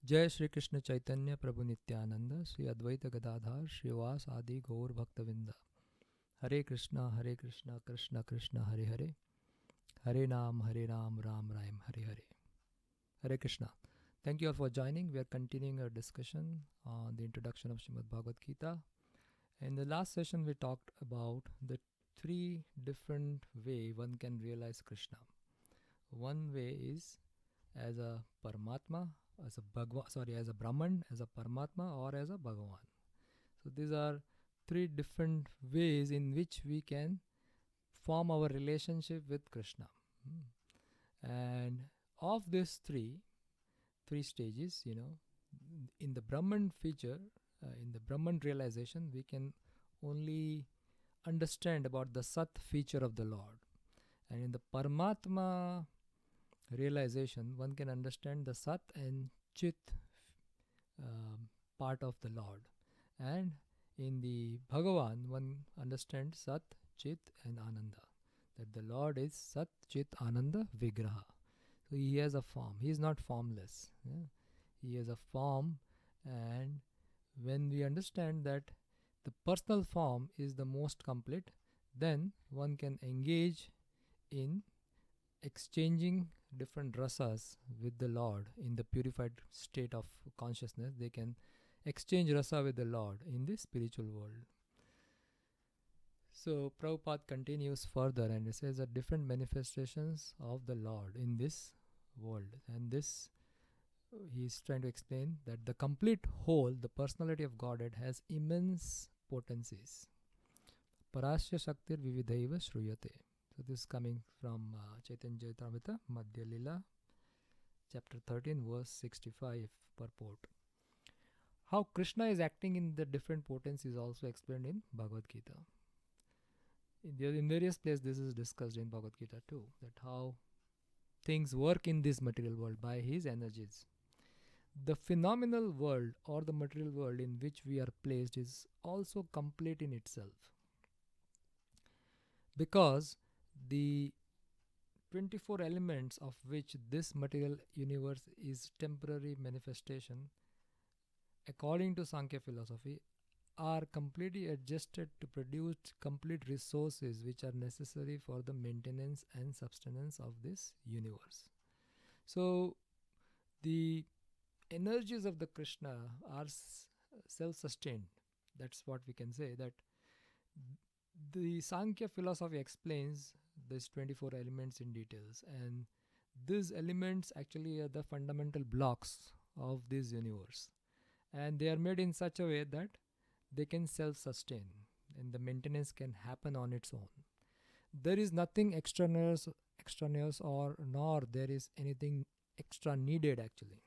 जय श्री कृष्ण चैतन्य प्रभु नित्यानंद श्री अद्वैत गदाधर श्रीवास आदि गौर भक्तविंद. हरे कृष्णा कृष्ण कृष्ण हरे हरे, हरे Ram Ram Ram Hare Hare. Hare Krishna. Thank you all for joining. We are continuing our discussion on the introduction of Srimad Bhagavad Gita. In the last session, we talked about the three different way one can realize Krishna. One way is as a Paramatma, as a as a Brahman, as a Paramatma, or as a Bhagavan. So these are three different ways in which we can form our relationship with Krishna. And of these three stages, in the Brahman feature, in the Brahman realization, we can only understand about the Sat feature of the Lord. And in the Paramatma realization, one can understand the Sat and Chit part of the Lord. And in the Bhagavan, one understands Sat, Chit, and Ananda. That the Lord is Sat, Chit, Ananda, Vigraha. So he has a form. He is not formless. Yeah? He has a form, and when we understand that the personal form is the most complete, then one can engage in exchanging different rasas with the Lord in the purified state of consciousness. They can exchange rasa with the Lord in the spiritual world. So Prabhupada continues further and he says that different manifestations of the Lord in this world, and this he is trying to explain that the complete whole, the personality of Godhead, has immense potencies. Parasya Shaktir Vividhaiva Shruyate. So this is coming from Chaitanya Charitamrita, Madhya Lila, chapter 13, verse 65, purport. How Krishna is acting in the different potencies is also explained in Bhagavad Gita. In various places this is discussed in Bhagavad Gita too, that how things work in this material world by his energies. The phenomenal world or the material world in which we are placed is also complete in itself, because the 24 elements of which this material universe is temporary manifestation, according to Sankhya philosophy, are completely adjusted to produce complete resources which are necessary for the maintenance and sustenance of this universe. So the energies of the Krishna are self-sustained. That's what we can say, that the Sankhya philosophy explains these 24 elements in details, and these elements actually are the fundamental blocks of this universe, and they are made in such a way that they can self-sustain and the maintenance can happen on its own. There is nothing extraneous or nor there is anything extra needed actually.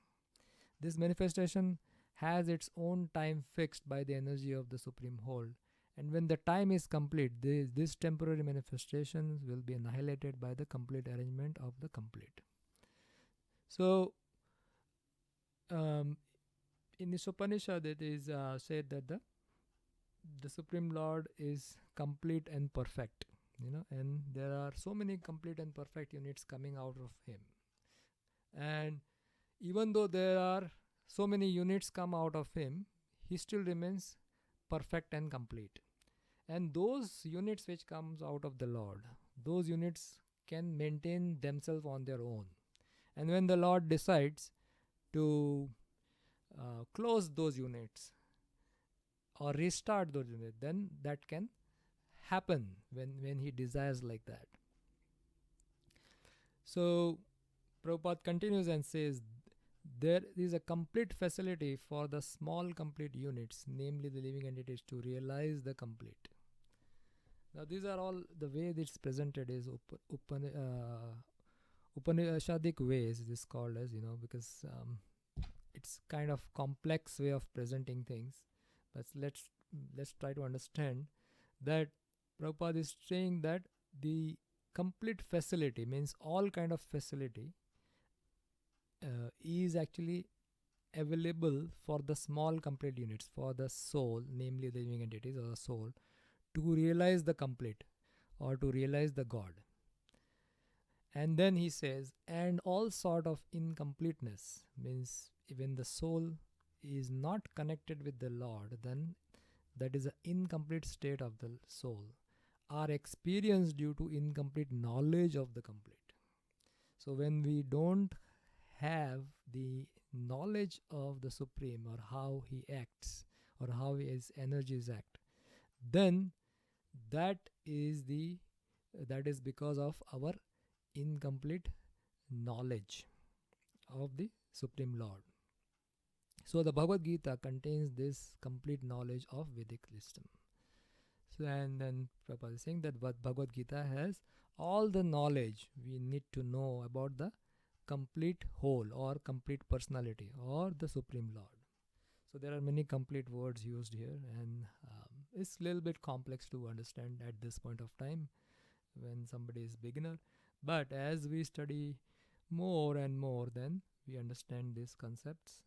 This manifestation has its own time fixed by the energy of the Supreme Whole, and when the time is complete, this temporary manifestations will be annihilated by the complete arrangement of the complete. So, in this Upanishad, it is said that the Supreme Lord is complete and perfect, and there are so many complete and perfect units coming out of him. And even though there are so many units come out of him, he still remains perfect and complete. And those units which comes out of the Lord, those units can maintain themselves on their own. And when the Lord decides to close those units or restart those units, then that can happen when he desires like that. So Prabhupada continues and says, there is a complete facility for the small complete units, namely the living entities, to realize the complete. Now these are all the way it's presented is Upanishadic ways, it is called as, because it's kind of complex way of presenting things. But let's try to understand that Prabhupada is saying that the complete facility means all kind of facility is actually available for the small complete units, for the soul, namely the living entities or the soul, to realize the complete or to realize the God. And then he says, and all sort of incompleteness, means when the soul is not connected with the Lord, then that is an incomplete state of the soul, are experienced due to incomplete knowledge of the complete. So when we don't have the knowledge of the Supreme, or how he acts, or how his energies act, then that is the that is because of our incomplete knowledge of the Supreme Lord. So the Bhagavad Gita contains this complete knowledge of Vedic wisdom. So, and then Prabhupada is saying that Bhagavad Gita has all the knowledge we need to know about the complete whole, or complete personality, or the Supreme Lord. So there are many complete words used here, and it's a little bit complex to understand at this point of time when somebody is beginner. But as we study more and more, then we understand these concepts.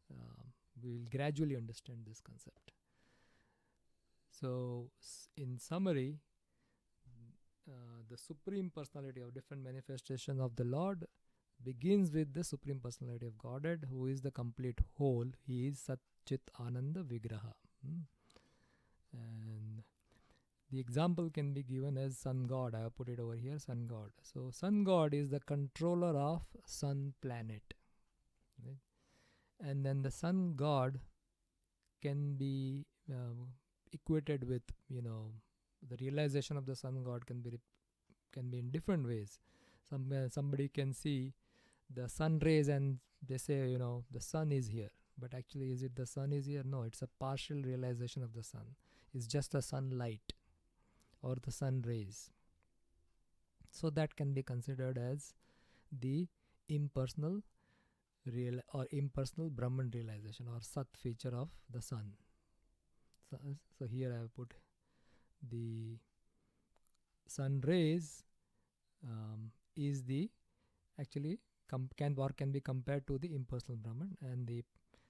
We will gradually understand this concept. So, in summary, the Supreme Personality of different manifestation of the Lord begins with the Supreme Personality of Godhead, who is the complete whole. He is Sat Chit Ananda Vigraha. And the example can be given as Sun God. I have put it over here, Sun God. So Sun God is the controller of Sun planet. Right? And then the Sun God can be equated with, the realization of the Sun God can be in different ways. Somebody can see the sun rays and they say, the sun is here. But actually, is it the sun is here? No, it's a partial realization of the sun. It's just a sunlight or the sun rays. So that can be considered as the impersonal impersonal Brahman realization, or Sat feature of the sun. So here I have put the sun rays is the actually can be compared to the impersonal Brahman, and the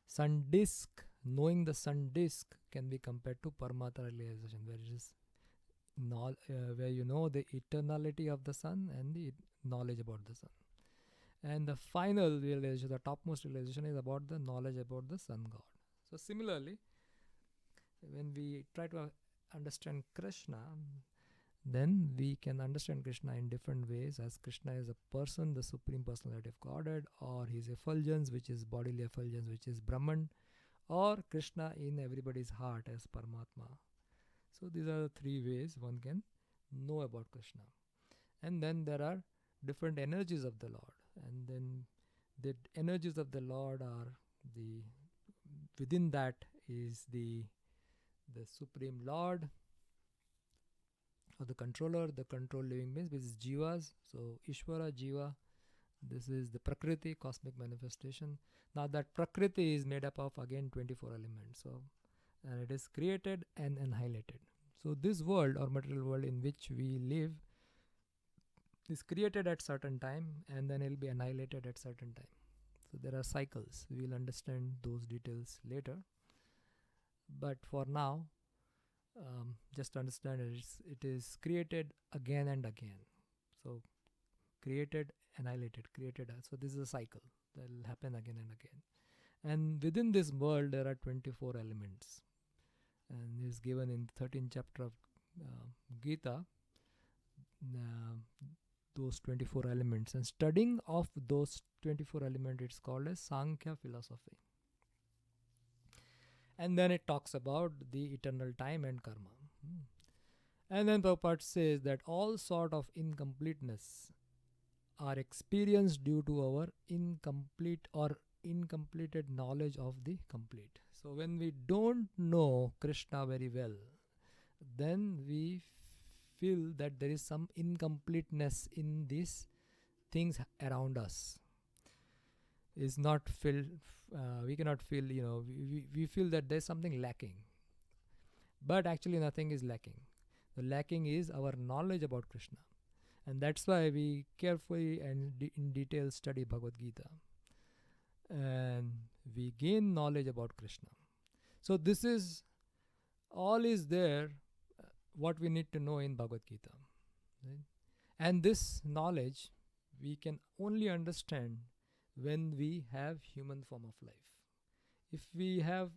sun disk, knowing the sun disk, can be compared to Paramatma realization, where it is where you know the eternality of the sun and the knowledge about the sun. And the final realization, the topmost realization, is about the knowledge about the Sun God. So similarly, when we try to understand Krishna, then we can understand Krishna in different ways, as Krishna is a person, the Supreme Personality of Godhead, or his effulgence, which is bodily effulgence, which is Brahman, or Krishna in everybody's heart as Paramatma. So these are the three ways one can know about Krishna. And then there are different energies of the Lord, and then the energies of the Lord are within that is the Supreme Lord, or the controller, the controlled living beings, which is jivas. So Ishvara, jiva, this is the Prakriti, cosmic manifestation. Now that Prakriti is made up of again 24 elements. So, and it is created and annihilated. So this world, or material world in which we live, is created at certain time, and then it will be annihilated at certain time. So there are cycles. We will understand those details later. But for now, just understand it is created again and again. So created, annihilated, created. So this is a cycle that will happen again and again. And within this world, there are 24 elements. And is given in 13th chapter of Gita, those 24 elements. And studying of those 24 elements, it's called as Sankhya philosophy. And then it talks about the eternal time and karma. And then Prabhupada says that all sort of incompleteness are experienced due to our incomplete or incompleted knowledge of the complete. So when we don't know Krishna very well, then we feel that there is some incompleteness in these things around us. Is not filled. We cannot feel. We feel that there's something lacking. But actually, nothing is lacking. The lacking is our knowledge about Krishna, and that's why we carefully and in detail study Bhagavad Gita, and we gain knowledge about Krishna. So this is all is there. What we need to know in Bhagavad Gita, right? And this knowledge we can only understand when we have human form of life. If we have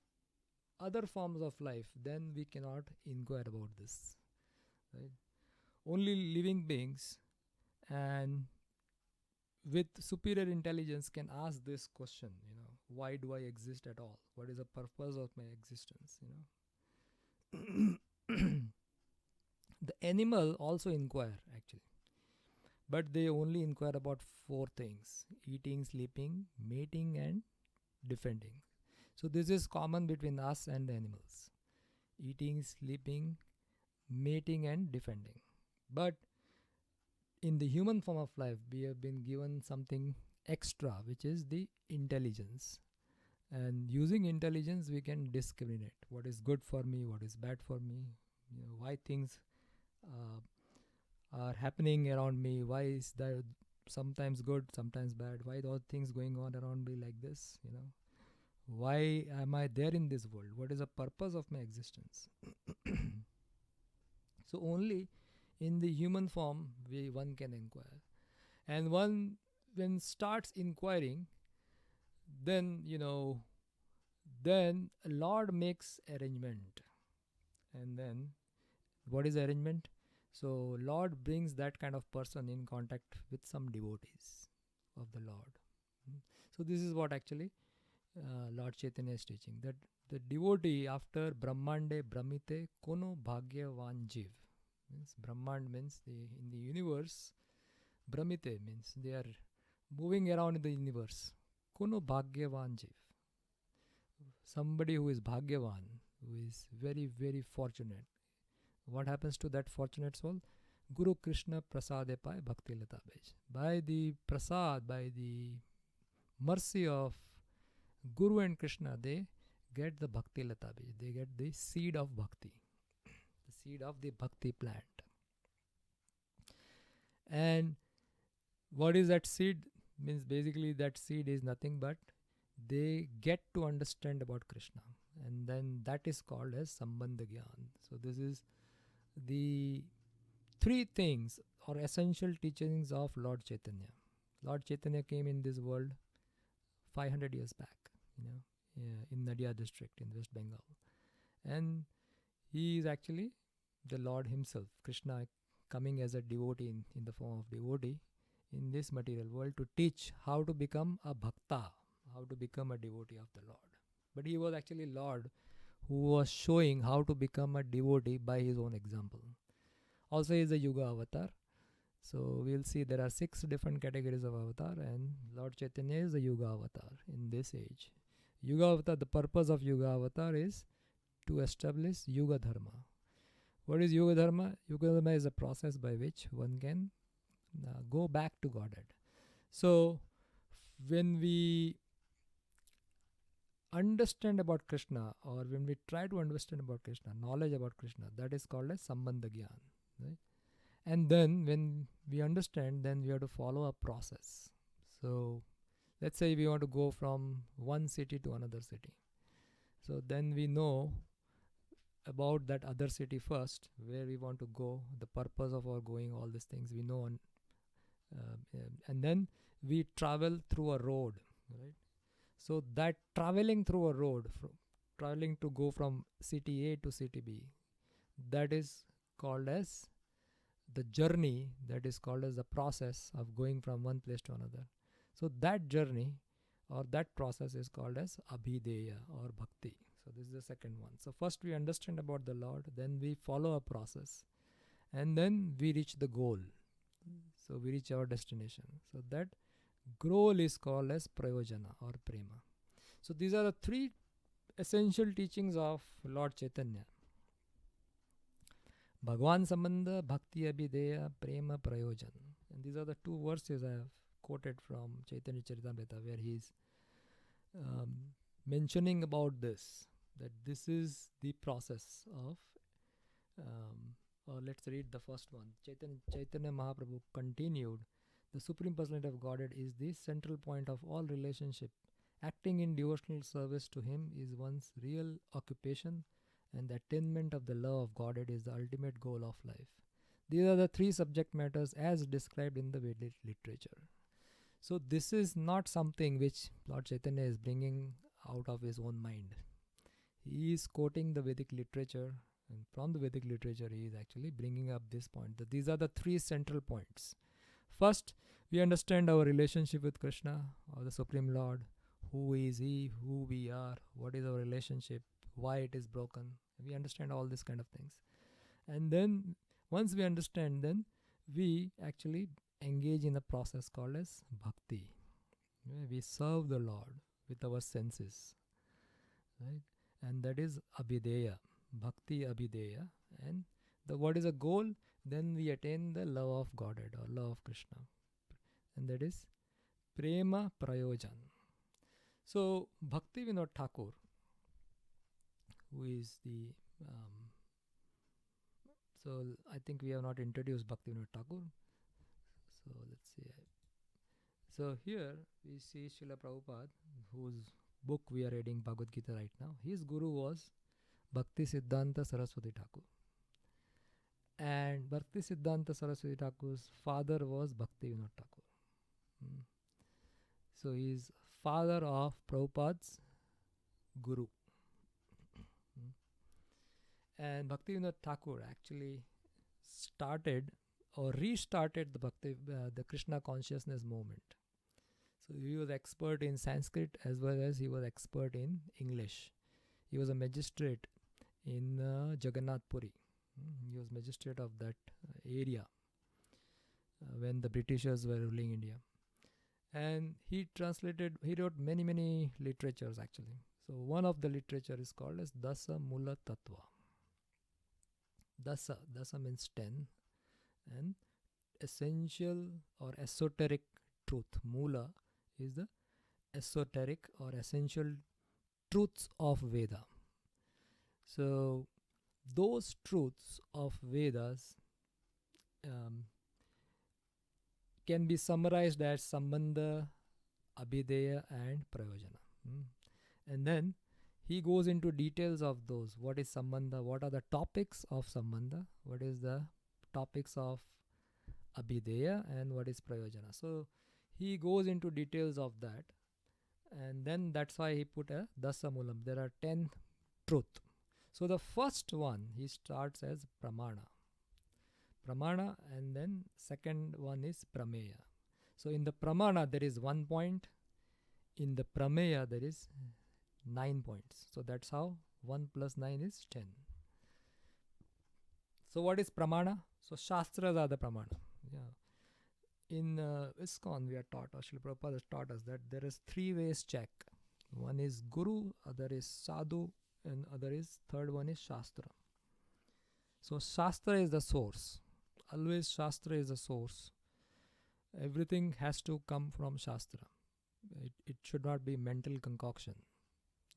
other forms of life, then we cannot inquire about this. Right? Only living beings and with superior intelligence can ask this question, why do I exist at all? What is the purpose of my existence? The animal also inquire actually, but they only inquire about four things: eating, sleeping, mating, and defending. So this is common between us and the animals: eating, sleeping, mating, and defending. But in the human form of life, we have been given something extra, which is the intelligence. And using intelligence, we can discriminate what is good for me, what is bad for me, why things uh, are happening around me, why is that sometimes good, sometimes bad, why those things going on around me like this, why am I there in this world, what is the purpose of my existence. So only in the human form one can inquire, and one when starts inquiring, then then Lord makes arrangement. And then what is arrangement? So Lord brings that kind of person in contact with some devotees of the Lord. So this is what actually Lord Chaitanya is teaching, that the devotee after Brahmande Brahmite Kono Bhagyavan Jiv. Means Brahmand means in the universe, Brahmite means they are moving around in the universe. Kono Bhagyavan Jiv. Somebody who is Bhagyavan, who is very, very fortunate. What happens to that fortunate soul? Guru Krishna Prasade Pai Bhakti Lata Bij. By the prasad, by the mercy of Guru and Krishna, they get the Bhakti Lata Bij. They get the seed of Bhakti, the seed of the Bhakti plant. And what is that seed? Means basically that seed is nothing but they get to understand about Krishna. And then that is called as Sambandha Gyan. So this is the three things or essential teachings of Lord Chaitanya. Lord Chaitanya came in this world 500 years back, in Nadia district in West Bengal. And he is actually the Lord himself, Krishna, coming as a devotee in the form of devotee in this material world to teach how to become a bhakta, how to become a devotee of the Lord. But he was actually Lord who was showing how to become a devotee by his own example. Also, he is a Yuga avatar. So we'll see there are 6 different categories of avatar, and Lord Chaitanya is a Yuga avatar in this age. Yuga avatar, the purpose of Yuga avatar is to establish Yuga Dharma. What is Yuga Dharma? Yuga Dharma is a process by which one can go back to Godhead. So when we understand about Krishna, or when we try to understand about Krishna, knowledge about Krishna, that is called as Sambandha Gyan. Right? And then when we understand, then we have to follow a process. So let's say we want to go from one city to another city. So then we know about that other city first, where we want to go, the purpose of our going, all these things we know. And then we travel through a road, right? So that traveling through a road, traveling to go from city A to city B, that is called as the journey, that is called as the process of going from one place to another. So that journey or that process is called as Abhideya or Bhakti. So this is the second one. So first we understand about the Lord, then we follow a process, and then we reach the goal. So we reach our destination. So that goal is called as Prayojana or Prema. So these are the 3 essential teachings of Lord Chaitanya. Bhagwan Sambandha, Bhakti Abhideya, Prema Prayojan. And these are the 2 verses I have quoted from Chaitanya Charitamrita, where he is mentioning about this, that this is the process of let's read the first one. Chaitanya Mahaprabhu continued, the Supreme Personality of Godhead is the central point of all relationship. Acting in devotional service to Him is one's real occupation, and the attainment of the love of Godhead is the ultimate goal of life. These are the three subject matters as described in the Vedic literature. So this is not something which Lord Chaitanya is bringing out of his own mind. He is quoting the Vedic literature, and from the Vedic literature he is actually bringing up this point, that these are the three central points. First, we understand our relationship with Krishna or the Supreme Lord. Who is he, who we are, what is our relationship, why it is broken. We understand all these kind of things. And then once we understand, then we actually engage in a process called as bhakti, where we serve the Lord with our senses, right? And that is abhideya, bhakti abhideya. And what is a goal? Then we attain the love of Godhead or love of Krishna, and that is prema prayojan. So Bhakti Vinod Thakur, who is the so I think we have not introduced Bhakti Vinod Thakur. So let's see. So here we see Srila Prabhupada, whose book we are reading, Bhagavad Gita, right now. His guru was Bhakti Siddhanta Saraswati Thakur. And Bhakti Siddhanta Saraswati Thakur's father was Bhakti Vinod Thakur. So he is father of Prabhupada's guru. And Bhakti Vinod Thakur actually started or restarted the Krishna consciousness movement. So he was expert in Sanskrit as well as he was expert in English. He was a magistrate in Jagannath Puri. He was magistrate of that area when the Britishers were ruling India. And he wrote many literatures actually. So one of the literature is called as Dasa Mula Tattva. Dasa means 10, and essential or esoteric truth. Mula is the esoteric or essential truths of Veda. So those truths of Vedas can be summarized as Sambandha, Abhideya and Prayojana. And then he goes into details of those. What is Sambandha? What are the topics of Sambandha? What is the topics of Abhideya? And what is Prayojana? So he goes into details of that. And then that's why he put a Dasamulam. There are 10 truth. So the first one he starts as Pramana. Pramana, and then second one is Prameya. So in the Pramana there is 1 point. In the Prameya there is 9 points. So that's how 1 plus 9 is 10. So what is Pramana? So Shastras are the Pramana. Yeah. In ISKCON we are taught, or Srila Prabhupada has taught us, that there is 3 ways check. One is Guru, other is Sadhu, and third one is Shastra. So Shastra is the source. Always Shastra is the source. Everything has to come from Shastra. It should not be mental concoction.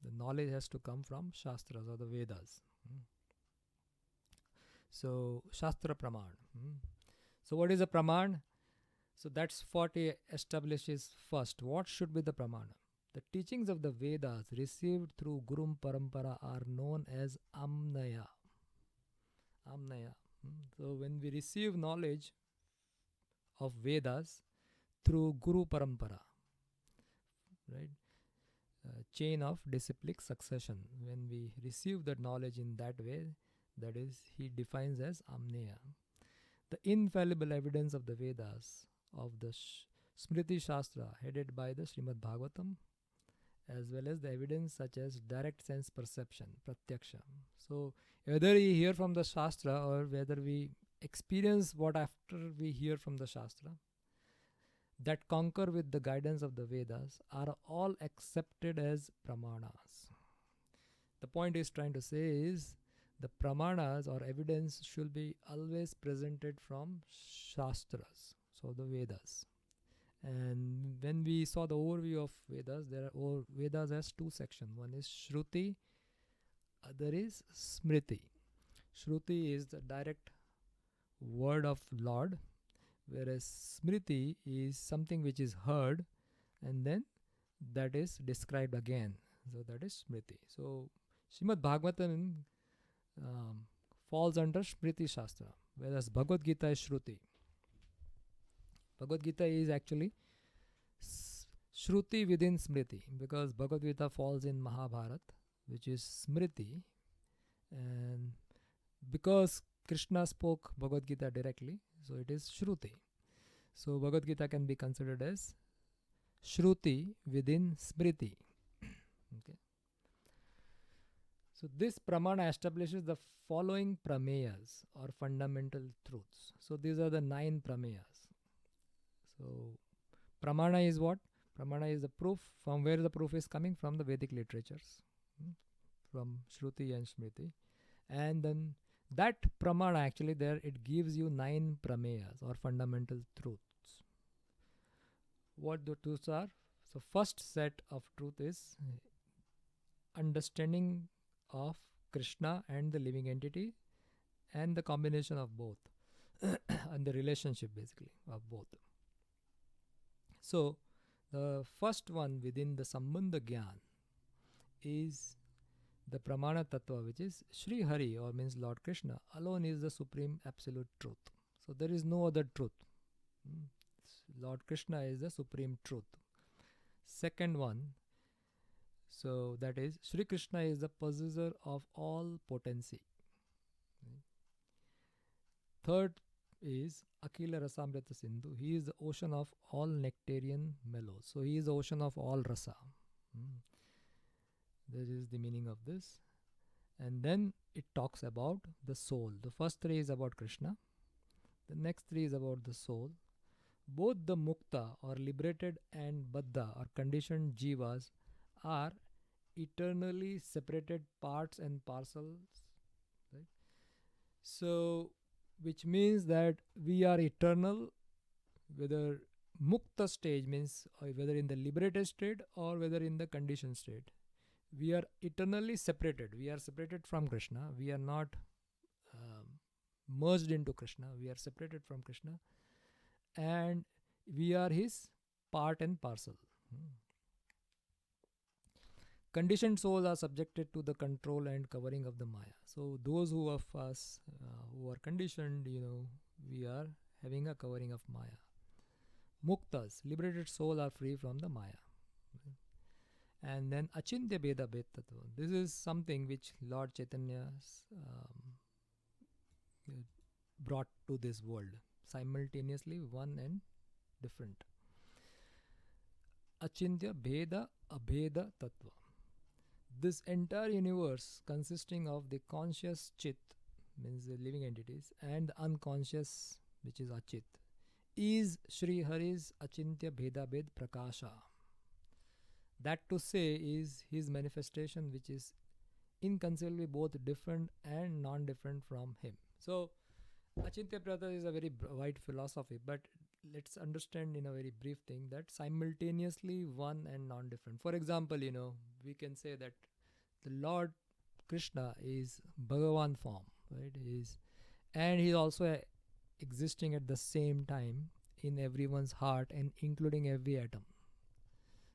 The knowledge has to come from Shastras or the Vedas. So Shastra Praman. So what is a Praman? So that's what he establishes first. What should be the Pramana? The teachings of the Vedas received through Guru Parampara are known as Amnaya. Amnaya. So when we receive knowledge of Vedas through Guru Parampara, right? Chain of disciplic succession. When we receive that knowledge in that way, that is, he defines as Amneya. The infallible evidence of the Vedas, of the Smriti Shastra headed by the Srimad Bhagavatam, as well as the evidence such as direct sense perception, Pratyaksha. So whether we hear from the Shastra or whether we experience what after we hear from the Shastra, that concur with the guidance of the Vedas are all accepted as Pramanas. The point is trying to say is the Pramanas or evidence should be always presented from Shastras, so the Vedas. And when we saw the overview of Vedas, there are Vedas has 2 sections. One is Shruti, other is Smriti. Shruti is the direct word of Lord, whereas Smriti is something which is heard and then that is described again. So that is Smriti. So Srimad Bhagavatam falls under Smriti Shastra. whereas Bhagavad Gita is Shruti. Bhagavad Gita is actually Shruti within Smriti, because Bhagavad Gita falls in Mahabharat, which is Smriti, and because Krishna spoke Bhagavad Gita directly, so it is Shruti. So Bhagavad Gita can be considered as Shruti within Smriti. Okay. So this pramana establishes the following prameyas or fundamental truths. So these are the 9 prameyas. So pramana is what? Pramana is the proof. From where the proof is coming? From the Vedic literatures, from Shruti and Smriti. And then that pramana, actually there it gives you 9 prameyas or fundamental truths. What the truths are? So first set of truth is understanding of Krishna and the living entity, and the combination of both and the relationship basically of both. So the first one within the Sambandha Gyan is the Pramana Tattva, which is Sri Hari, or means Lord Krishna alone is the supreme absolute truth. So there is no other truth. Lord Krishna is the supreme truth. Second one, so that is Sri Krishna is the possessor of all potency. Third is Akila Rasamrita Sindhu. He is the ocean of all nectarian mellows. So he is the ocean of all rasa. That is the meaning of this. And then it talks about the soul. The first 3 is about Krishna. The next 3 is about the soul. Both the mukta or liberated and baddha or conditioned jivas are eternally separated parts and parcels. Right? So which means that we are eternal, whether mukta stage means whether in the liberated state or whether in the conditioned state. We are eternally separated. We are separated from Krishna. We are not merged into Krishna. We are separated from Krishna. And we are his part and parcel. Conditioned souls are subjected to the control and covering of the Maya. So those who of us who are conditioned, we are having a covering of Maya. Muktas, liberated soul, are free from the Maya. And then Achintya Bheda Bhed Tattva. This is something which Lord Chaitanya brought to this world. Simultaneously one and different. Achintya Bheda Abheda Tattva. This entire universe consisting of the conscious Chit, means the living entities, and the unconscious, which is Achit, is Sri Hari's Achintya Bheda Bhed Prakasha. That to say is his manifestation, which is inconceivably both different and non-different from him. So Achintya Bheda is a very wide philosophy, but let's understand in a very brief thing that simultaneously one and non-different. For example, we can say that the Lord Krishna is Bhagavan form, right? And he is also existing at the same time in everyone's heart and including every atom.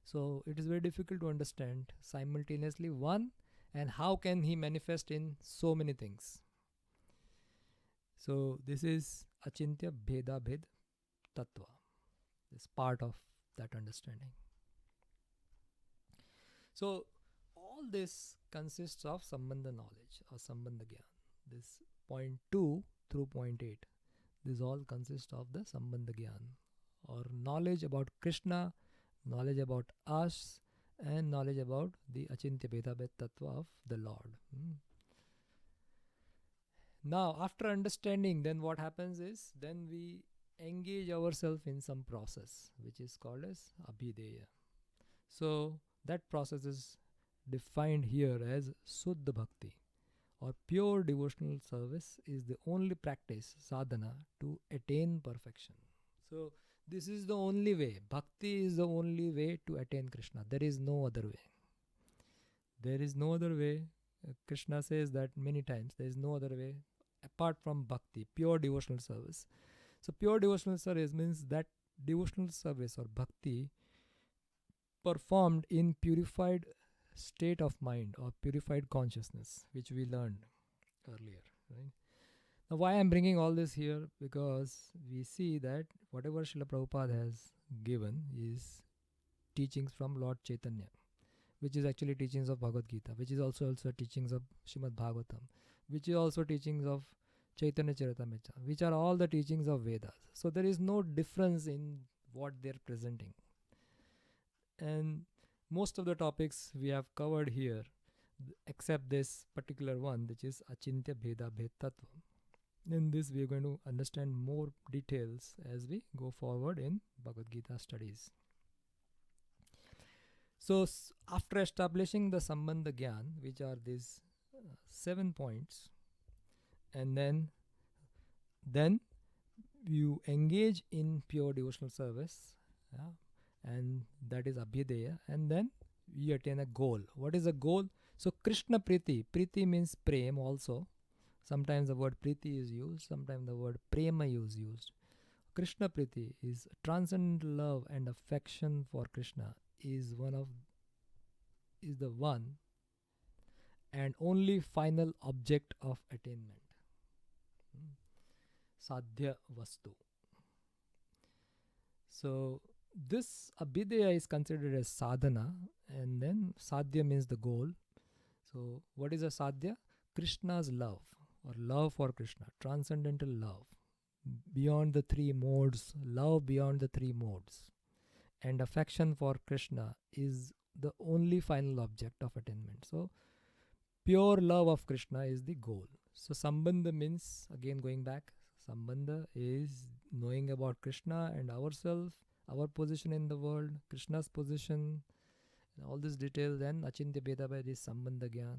So it is very difficult to understand simultaneously one, and how can he manifest in so many things. So this is Achintya Bheda Bhed Tattva. This part of that understanding. So all this consists of Sambandha knowledge or Sambandha Gyan. This point 2 through point 8. This all consists of the Sambandha Gyan, or knowledge about Krishna, knowledge about us, and knowledge about the Achintya Bheda Bhed Tattva of the Lord. Now, after understanding, then what happens is, then we engage ourselves in some process, which is called as Abhideya. So, that process is defined here as Suddha Bhakti, or pure devotional service is the only practice, sadhana, to attain perfection. So, this is the only way. Bhakti is the only way to attain Krishna. There is no other way. There is no other way. Krishna says that many times. There is no other way apart from bhakti, pure devotional service. So pure devotional service means that devotional service or bhakti performed in purified state of mind or purified consciousness, which we learned earlier. Right? Now, why I'm bringing all this here? Because we see that whatever Srila Prabhupada has given is teachings from Lord Chaitanya, which is actually teachings of Bhagavad Gita, which is also teachings of Shrimad Bhagavatam, which is also teachings of Chaitanya Charitamrita, which are all the teachings of Vedas. So there is no difference in what they're presenting. And most of the topics we have covered here, except this particular one, which is Achintya Bheda Bhed Tattva. In this, we are going to understand more details as we go forward in Bhagavad Gita studies. So, after establishing the Sambandha Gyan, which are these 7 points, and then you engage in pure devotional service, yeah, and that is Abhyadeya, and then you attain a goal. What is a goal? So, Krishna Priti. Priti means prem also. Sometimes the word Priti is used, sometimes the word Prema is used. Krishna Priti is transcendental love and affection for Krishna is the one and only final object of attainment. Sadhya Vastu. So this Abhideya is considered as sadhana, and then Sadhya means the goal. So what is a Sadhya? Krishna's love, or love for Krishna, transcendental love, beyond the 3 modes, love beyond the 3 modes. And affection for Krishna is the only final object of attainment. So pure love of Krishna is the goal. So Sambandha means, again going back, Sambandha is knowing about Krishna and ourselves, our position in the world, Krishna's position, and all this detail. Then Achintya Bheda Bhed is Sambandha Gyan.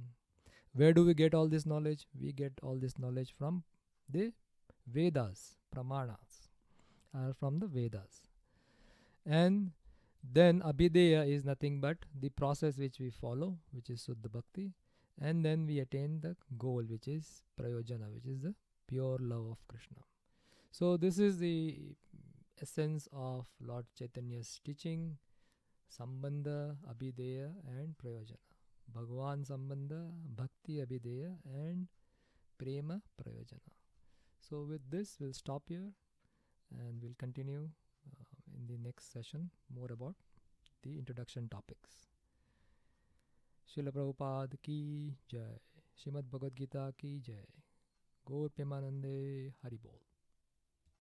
Where do we get all this knowledge? We get all this knowledge from the Vedas, Pramanas, are from the Vedas. And then Abhideya is nothing but the process which we follow, which is Suddha Bhakti. And then we attain the goal, which is Prayojana, which is the pure love of Krishna. So this is the essence of Lord Chaitanya's teaching, Sambandha, Abhideya and Prayojana. Bhagavan Sambandha, Bhakti Abhideya and Prema Prayojana. So with this, we'll stop here and we'll continue in the next session more about the introduction topics. Srila Prabhupada ki jai. Srimad Bhagavad Gita ki jai. Gaur Premanande Haribol.